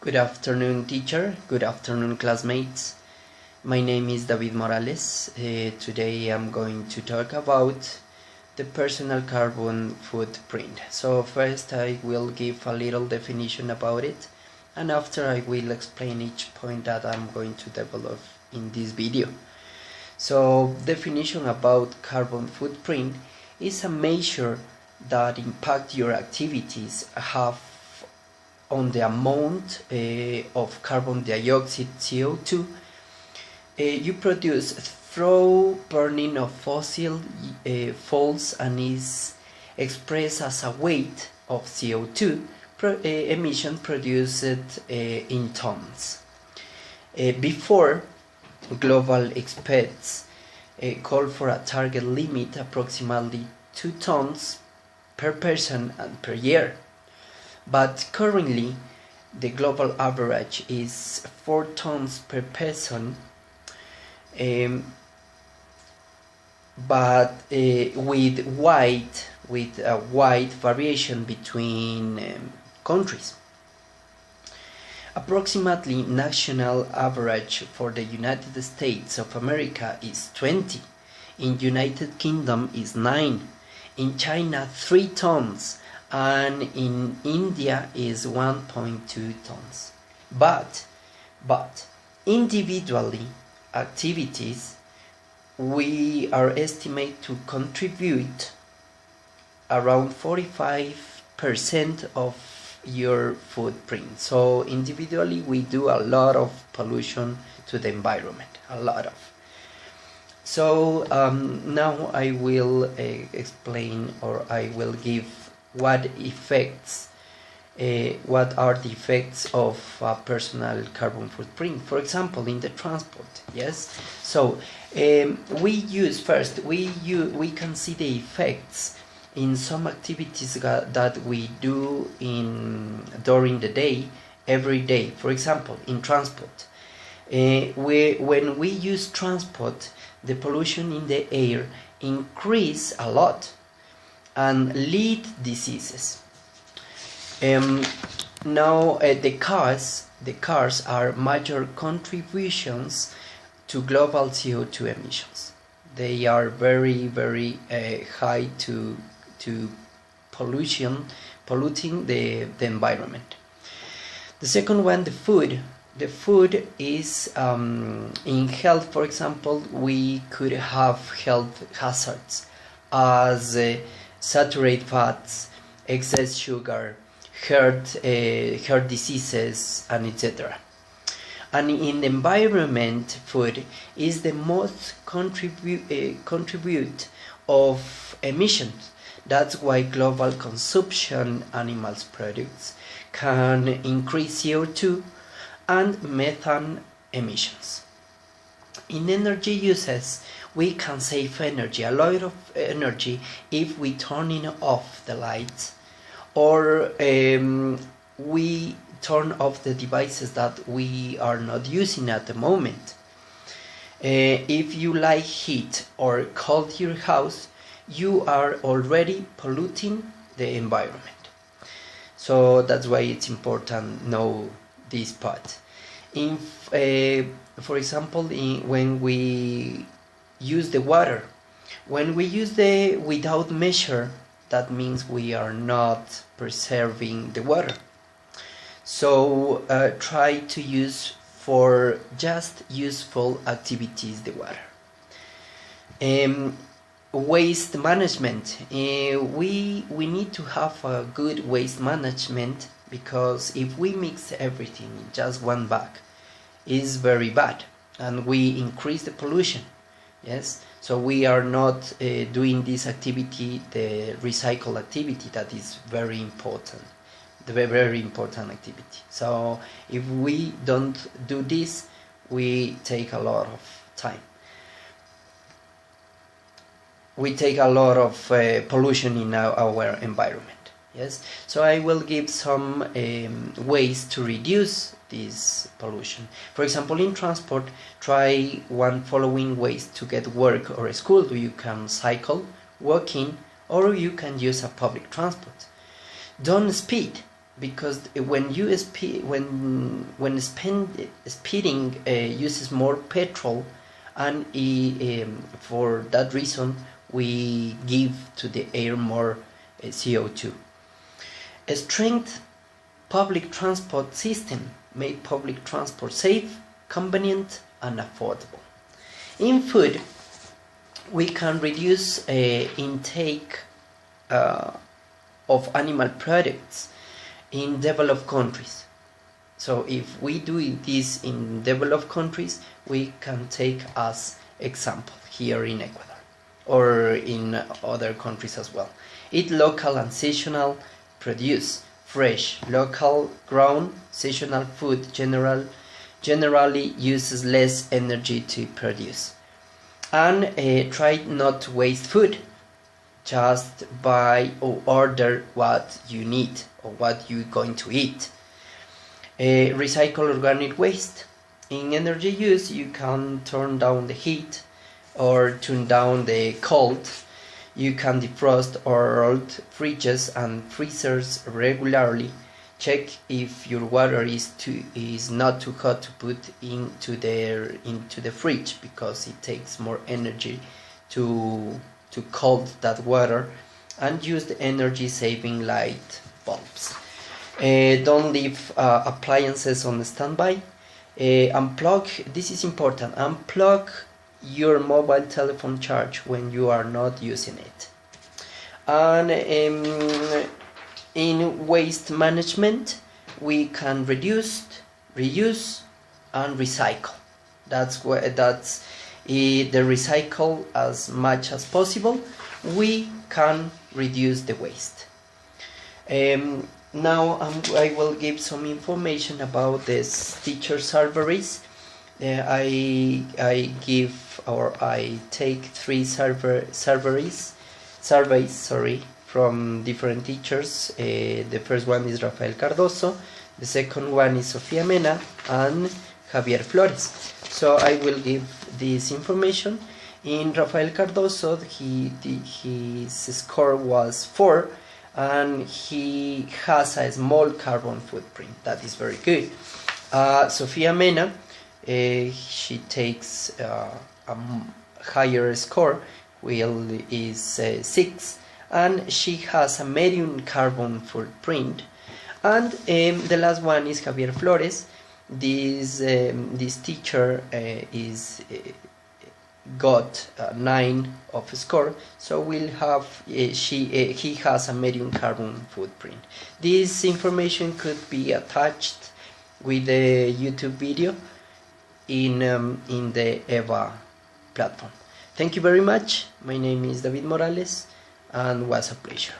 Good afternoon, teacher. Good afternoon, classmates. My name is David Morales. Today I'm going to talk about the personal carbon footprint. So first I will give a little definition about it, and after I will explain each point that I'm going to develop in this video. So definition about carbon footprint is a measure that impact your activities have on the amount of carbon dioxide CO2 you produce through burning of fossil fuels and is expressed as a weight of CO2 emission produced in tons. Before, global experts call for a target limit approximately 2 tons per person and per year. But currently, the global average is 4 tons per person, but with a wide variation between countries. Approximately national average for the United States of America is 20, in United Kingdom is 9, in China 3 tons, and in India is 1.2 tons. But individually activities we are estimate to contribute around 45% of your footprint. So individually we do a lot of pollution to the environment, a lot of. So now I will explain, or I will give what are the effects of a personal carbon footprint. For example, in the transport, yes. So we can see the effects in some activities that we do during the day, every day. For example, in transport, when we use transport, the pollution in the air increase a lot and lead diseases. Now the cars are major contributions to global CO2 emissions. They are very high to polluting the environment. The second one, the food. The food is in health. For example, we could have health hazards as saturated fats, excess sugar, heart diseases, and etc. And in the environment, food is the most contribute of emissions. That's why global consumption animals products can increase CO2 and methane emissions. In energy uses, we can save energy, a lot of energy, if we turn off the lights, or we turn off the devices that we are not using at the moment. If you like heat or cold your house, you are already polluting the environment. So that's why it's important to know this part. For example, when we use the water, when we use without measure, that means we are not preserving the water. So try to use for just useful activities the water. Waste management. We need to have a good waste management, because if we mix everything in just one bag, is very bad, and we increase the pollution. Yes, so we are not doing this activity, the recycle activity, that is very important, the very important activity. So if we don't do this, we take a lot of time. We take a lot of pollution in our environment. Yes, so I will give some ways to reduce this pollution. For example, in transport, try one following ways to get work or school. You can cycle, walking, or you can use a public transport. Don't speed. because when you when speeding uses more petrol, and for that reason we give to the air more CO2. A strength public transport system make public transport safe, convenient and affordable. In food, we can reduce intake of animal products in developed countries. So if we do this in developed countries, we can take as example here in Ecuador or in other countries as well. Eat local and seasonal produce, fresh, local grown, seasonal food generally uses less energy to produce. And try not to waste food. Just buy or order what you need or what you're going to eat. Recycle organic waste. In energy use, you can turn down the heat or turn down the cold. You can defrost or old fridges and freezers regularly. Check if your water is not too hot to put into the fridge, because it takes more energy to cold that water, and use the energy saving light bulbs. Don't leave appliances on standby. Unplug, this is important, unplug your mobile telephone charge when you are not using it. And in waste management, we can reduce, reuse and recycle. That's the recycle as much as possible. We can reduce the waste. Now I will give some information about this teacher surveys. I take 3 surveys from different teachers. The first one is Rafael Cardoso, the second one is Sofía Mena and Javier Flores. So I will give this information. In Rafael Cardoso, his score was 4, and he has a small carbon footprint. That is very good. Sofía Mena, she takes a higher score, is 6, and she has a medium carbon footprint. And the last one is Javier Flores. This teacher got 9 of score, so we'll have he has a medium carbon footprint. This information could be attached with the YouTube video in the EVA platform. Thank you very much. My name is David Morales, and was a pleasure.